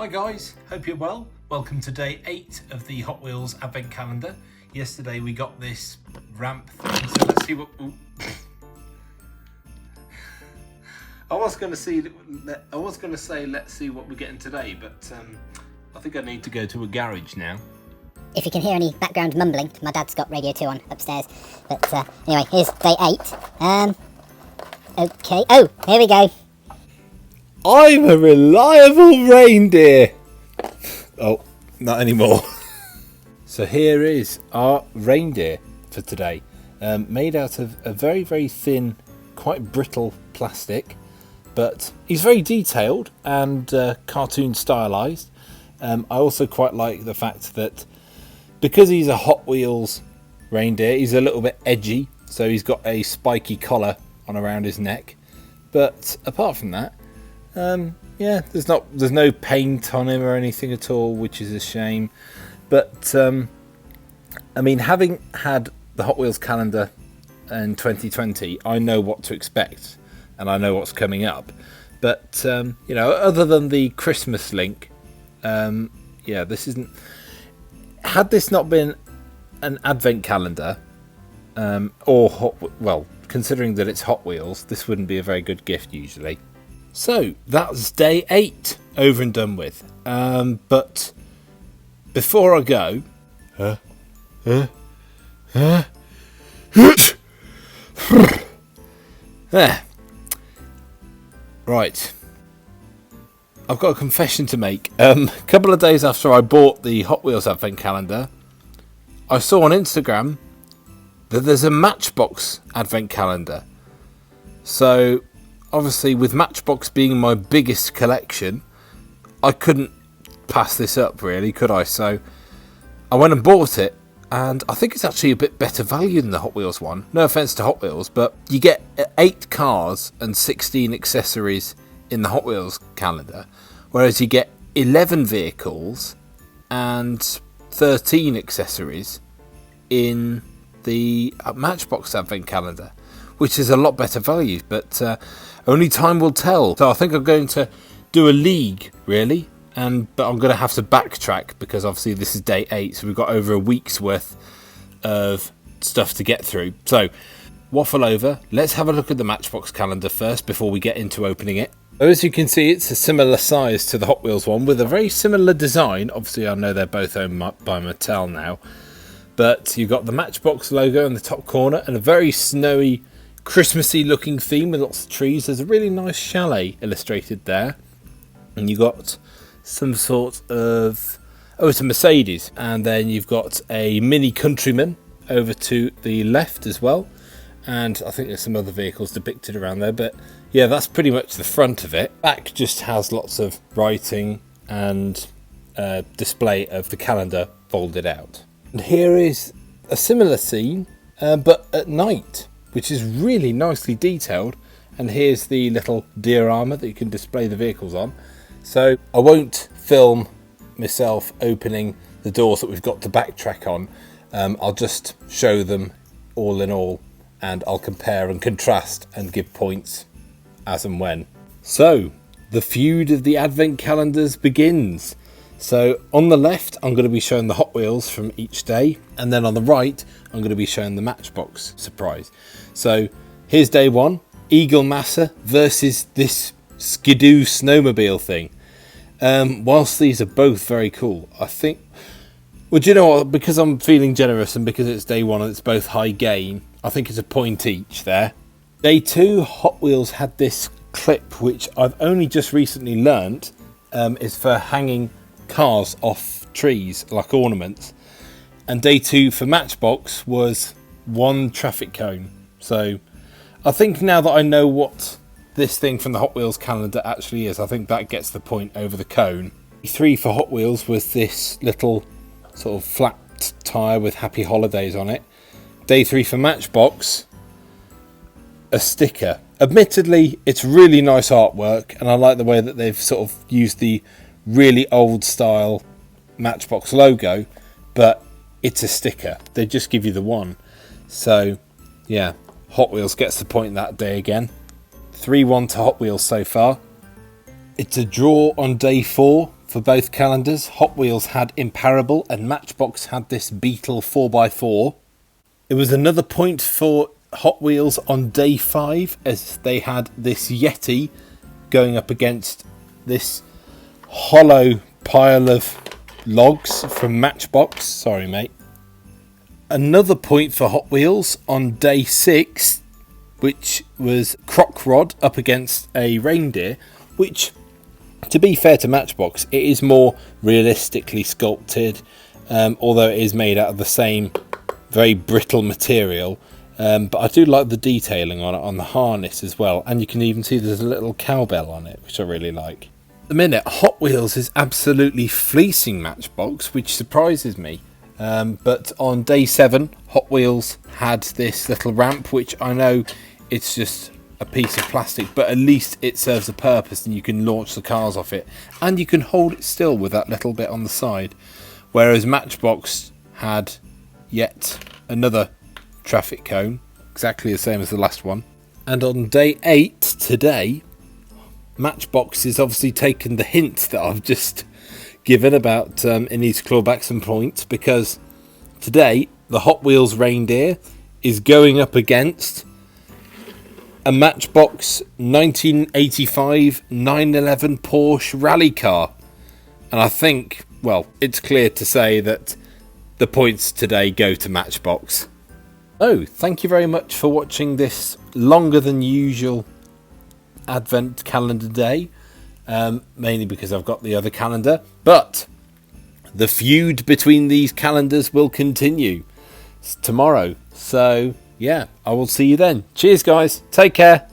Hi guys, hope you're well. Welcome to day 8 of the Hot Wheels Advent Calendar. Yesterday we got this ramp thing, so let's see what... I was going to say let's see what we're getting today, but I think I need to go to a garage now. If you can hear any background mumbling, my dad's got Radio 2 on upstairs. But anyway, here's day 8. Okay, oh, here we go. I'm a reliable reindeer. Oh, not anymore. So here is our reindeer for today. Made out of a very, very thin, quite brittle plastic. But he's very detailed and cartoon stylized. I also quite like the fact that because he's a Hot Wheels reindeer, he's a little bit edgy. So he's got a spiky collar on around his neck. But apart from that, yeah, there's no paint on him or anything at all, which is a shame. But I mean, having had the Hot Wheels calendar in 2020, I know what to expect and I know what's coming up. But you know, other than the Christmas link, yeah, this isn't. Had this not been an advent calendar, well, considering that it's Hot Wheels, this wouldn't be a very good gift usually. So that's day 8 over and done with. But before I go, there. Right. I've got a confession to make. A couple of days after I bought the Hot Wheels Advent Calendar, I saw on Instagram that there's a Matchbox Advent Calendar. So obviously, with Matchbox being my biggest collection, I couldn't pass this up, really, could I? So I went and bought it, and I think it's actually a bit better value than the Hot Wheels one. No offence to Hot Wheels, but you get 8 cars and 16 accessories in the Hot Wheels calendar, whereas you get 11 vehicles and 13 accessories in the Matchbox Advent Calendar, which is a lot better value, but only time will tell. So I think I'm going to do a league, really, but I'm going to have to backtrack because obviously this is day 8, so we've got over a week's worth of stuff to get through. So waffle over, let's have a look at the Matchbox calendar first before we get into opening it. As you can see, it's a similar size to the Hot Wheels one with a very similar design. Obviously I know they're both owned by Mattel now, but you've got the Matchbox logo in the top corner and a very snowy, Christmassy looking theme with lots of trees. There's a really nice chalet illustrated there, and you got some sort of, it's a Mercedes, and then you've got a Mini Countryman over to the left as well, and I think there's some other vehicles depicted around there, but yeah, that's pretty much the front of it. Back just has lots of writing and display of the calendar folded out. And here is a similar scene, but at night, which is really nicely detailed. And here's the little diorama that you can display the vehicles on. So I won't film myself opening the doors that we've got to backtrack on. I'll just show them all in all, and I'll compare and contrast and give points as and when. So the feud of the advent calendars begins. So on the left, I'm going to be showing the Hot Wheels from each day, and then on the right, I'm going to be showing the Matchbox surprise. So here's day 1, Eagle Massa versus this Skidoo snowmobile thing. Whilst these are both very cool, I think, well, do you know what, because I'm feeling generous and because it's day 1 and it's both high gain, I think it's a point each there. Day 2, Hot Wheels had this clip, which I've only just recently learnt is for hanging cars off trees like ornaments, and day 2 for Matchbox was 1 traffic cone. So I think now that I know what this thing from the Hot Wheels calendar actually is, I think that gets the point over the cone. Day 3 for Hot Wheels was this little sort of flat tyre with Happy Holidays on it. Day 3 for Matchbox, a sticker. Admittedly, it's really nice artwork, and I like the way that they've sort of used the really old style Matchbox logo, but it's a sticker. They just give you the one. So yeah, Hot Wheels gets the point that day again. 3-1 to Hot Wheels so far. It's a draw on day 4 for both calendars. Hot Wheels had Imparable and Matchbox had this Beetle 4x4. It was another point for Hot Wheels on day 5 as they had this Yeti going up against this hollow pile of logs from Matchbox. Sorry, mate. Another point for Hot Wheels on day 6, which was Croc Rod up against a reindeer, which, to be fair to Matchbox, it is more realistically sculpted, although it is made out of the same very brittle material. But I do like the detailing on it, on the harness as well, and you can even see there's a little cowbell on it, which I really like. At the minute, Hot Wheels is absolutely fleecing Matchbox, which surprises me. But on day 7, Hot Wheels had this little ramp, which I know it's just a piece of plastic, but at least it serves a purpose and you can launch the cars off it. And you can hold it still with that little bit on the side. Whereas Matchbox had yet another traffic cone, exactly the same as the last one. And on day 8, today, Matchbox has obviously taken the hint that I've just given about it needs to claw back some points, because today the Hot Wheels reindeer is going up against a Matchbox 1985 911 Porsche rally car. And I think, well, it's clear to say that the points today go to Matchbox. Oh, thank you very much for watching this longer than usual Advent calendar day. Mainly because I've got the other calendar, but the feud between these calendars will continue tomorrow. So yeah, I will see you then. Cheers guys, take care.